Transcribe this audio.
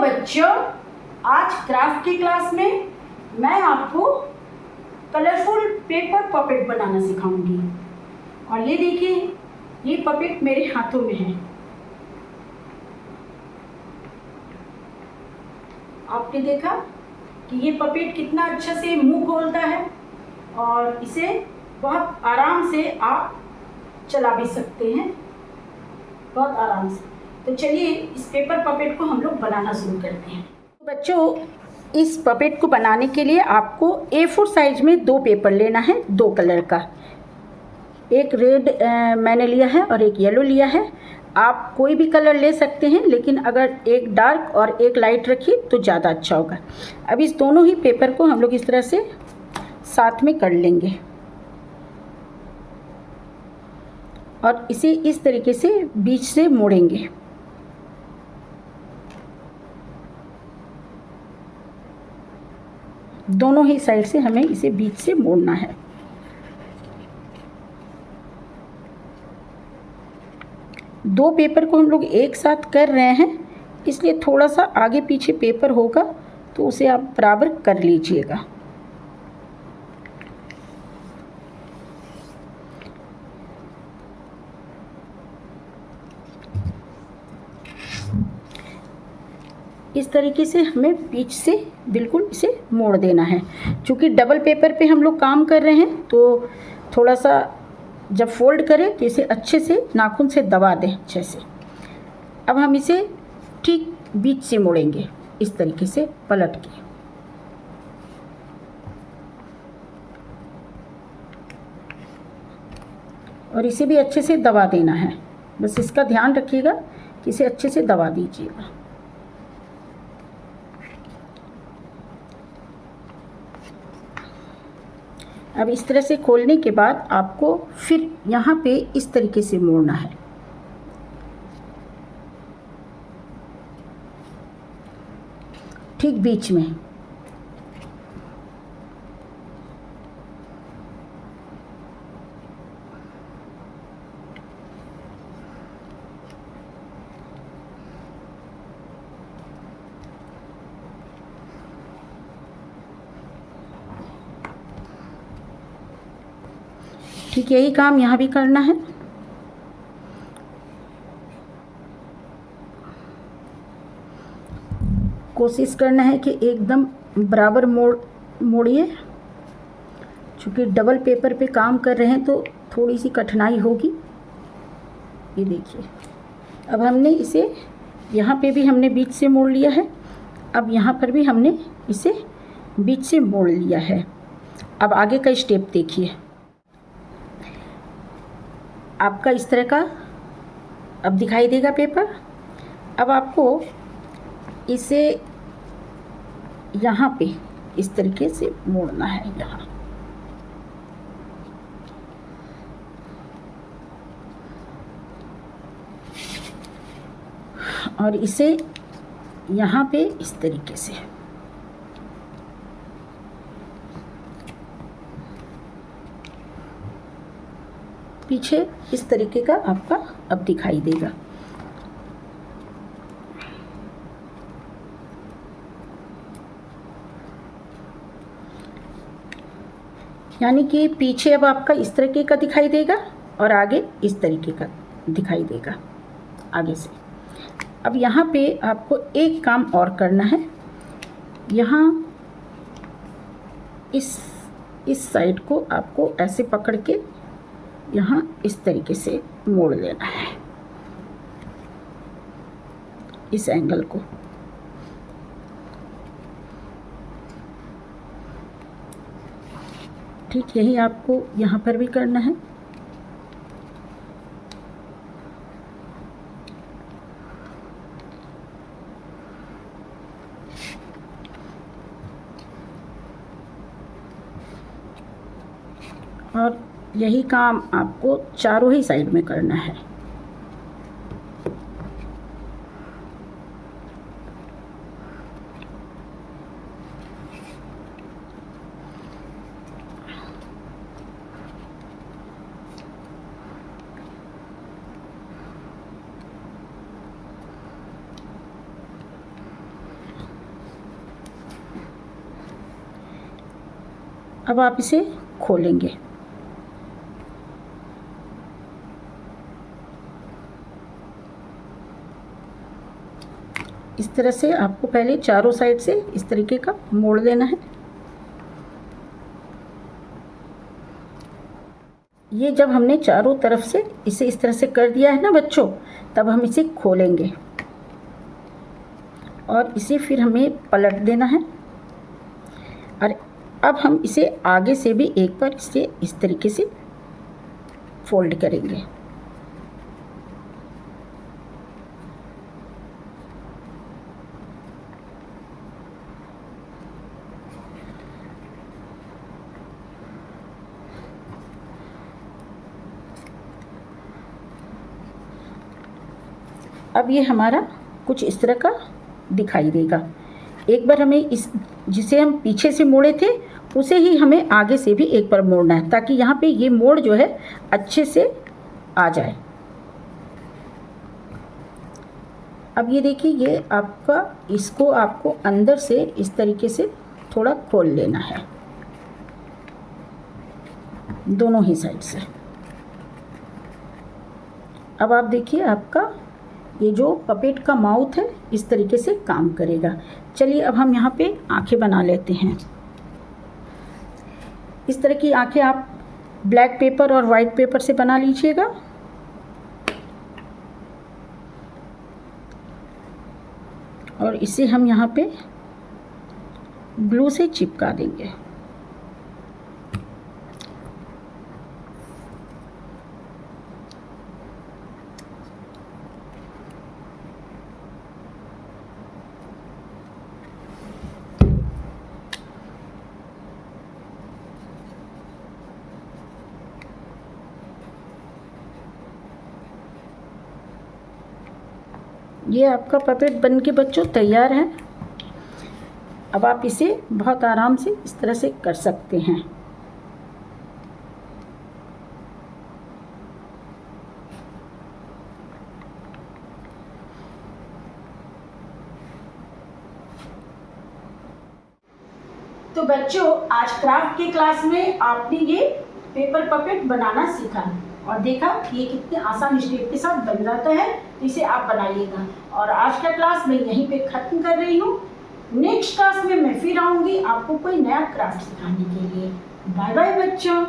बच्चों, आज क्राफ्ट की क्लास में मैं आपको कलरफुल पेपर पपेट बनाना सिखाऊंगी। और ये देखिए, ये पपेट मेरे हाथों में है। आपने देखा कि ये पपेट कितना अच्छा से मुंह खोलता है और इसे बहुत आराम से आप चला भी सकते हैं, बहुत आराम से। तो चलिए इस पेपर पपेट को हम लोग बनाना शुरू करते हैं। बच्चों, इस पपेट को बनाने के लिए आपको A4 साइज में 2 पेपर लेना है, 2 कलर का। एक रेड मैंने लिया है और एक येलो लिया है। आप कोई भी कलर ले सकते हैं, लेकिन अगर एक डार्क और एक लाइट रखिए तो ज़्यादा अच्छा होगा। अब इस दोनों ही पेपर को हम लोग इस तरह से साथ में कर लेंगे और इसे इस तरीके से बीच से मोड़ेंगे। दोनों ही साइड से हमें इसे बीच से मोड़ना है। दो पेपर को हम लोग एक साथ कर रहे हैं, इसलिए थोड़ा सा आगे पीछे पेपर होगा तो उसे आप बराबर कर लीजिएगा। इस तरीके से हमें बीच से बिल्कुल इसे मोड़ देना है। क्योंकि डबल पेपर पे हम लोग काम कर रहे हैं, तो थोड़ा सा जब फोल्ड करें तो इसे अच्छे से नाखून से दबा दें अच्छे से। अब हम इसे ठीक बीच से मोड़ेंगे, इस तरीके से पलट के। और इसे भी अच्छे से दबा देना है। बस इसका ध्यान रखिएगा कि इसे अच्छे से दबा दीजिएगा। अब इस तरह से खोलने के बाद आपको फिर यहाँ पे इस तरीके से मोड़ना है। ठीक बीच में। ठीक यही काम यहाँ भी करना है। कोशिश करना है कि एकदम बराबर मोड़िए। चूँकि डबल पेपर पे काम कर रहे हैं तो थोड़ी सी कठिनाई होगी। ये देखिए, अब हमने इसे यहाँ पे भी हमने बीच से मोड़ लिया है। अब यहाँ पर भी हमने इसे बीच से मोड़ लिया है। अब आगे का स्टेप देखिए। आपका इस तरह का अब दिखाई देगा पेपर। अब आपको इसे यहाँ पे इस तरीके से मोड़ना है यहाँ। और इसे यहाँ पे इस तरीके से। पीछे इस तरीके का आपका अब दिखाई देगा। यानी कि पीछे अब आपका इस तरीके का दिखाई देगा और आगे इस तरीके का दिखाई देगा आगे से। अब यहाँ पे आपको एक काम और करना है। यहाँ इस साइड को आपको ऐसे पकड़ के यहाँ इस तरीके से मोड़ लेना है, इस एंगल को। ठीक यही आपको यहाँ पर भी करना है। और यही काम आपको चारों ही साइड में करना है। अब आप इसे खोलेंगे। इस तरह से आपको पहले चारों साइड से इस तरीके का मोड़ देना है। ये जब हमने चारों तरफ से इसे इस तरह से कर दिया है ना बच्चों, तब हम इसे खोलेंगे और इसे फिर हमें पलट देना है। और अब हम इसे आगे से भी एक बार इसे इस तरीके से फोल्ड करेंगे। अब ये हमारा कुछ इस तरह का दिखाई देगा। एक बार हमें इस जिसे हम पीछे से मोड़े थे उसे ही हमें आगे से भी एक बार मोड़ना है, ताकि यहाँ पे ये मोड़ जो है अच्छे से आ जाए। अब ये देखिए, ये आपका इसको आपको अंदर से इस तरीके से थोड़ा खोल लेना है, दोनों ही साइड से। अब आप देखिए, आपका ये जो पपेट का माउथ है इस तरीके से काम करेगा। चलिए अब हम यहाँ पे आंखें बना लेते हैं। इस तरह की आंखें आप ब्लैक पेपर और वाइट पेपर से बना लीजिएगा। और इसे हम यहाँ पे ग्लू से चिपका देंगे। ये आपका पपेट बन के बच्चों तैयार है। अब आप इसे बहुत आराम से इस तरह से कर सकते हैं। तो बच्चों, आज क्राफ्ट की क्लास में आपने ये पेपर पपेट बनाना सीखा और देखा कि ये कितने आसान स्टेप के साथ बन जाता है। तो इसे आप बनाइएगा। और आज का क्लास मैं यहीं पे ख़त्म कर रही हूँ। नेक्स्ट क्लास में मैं फिर आऊँगी आपको कोई नया क्राफ्ट सिखाने के लिए। बाय बाय बच्चों।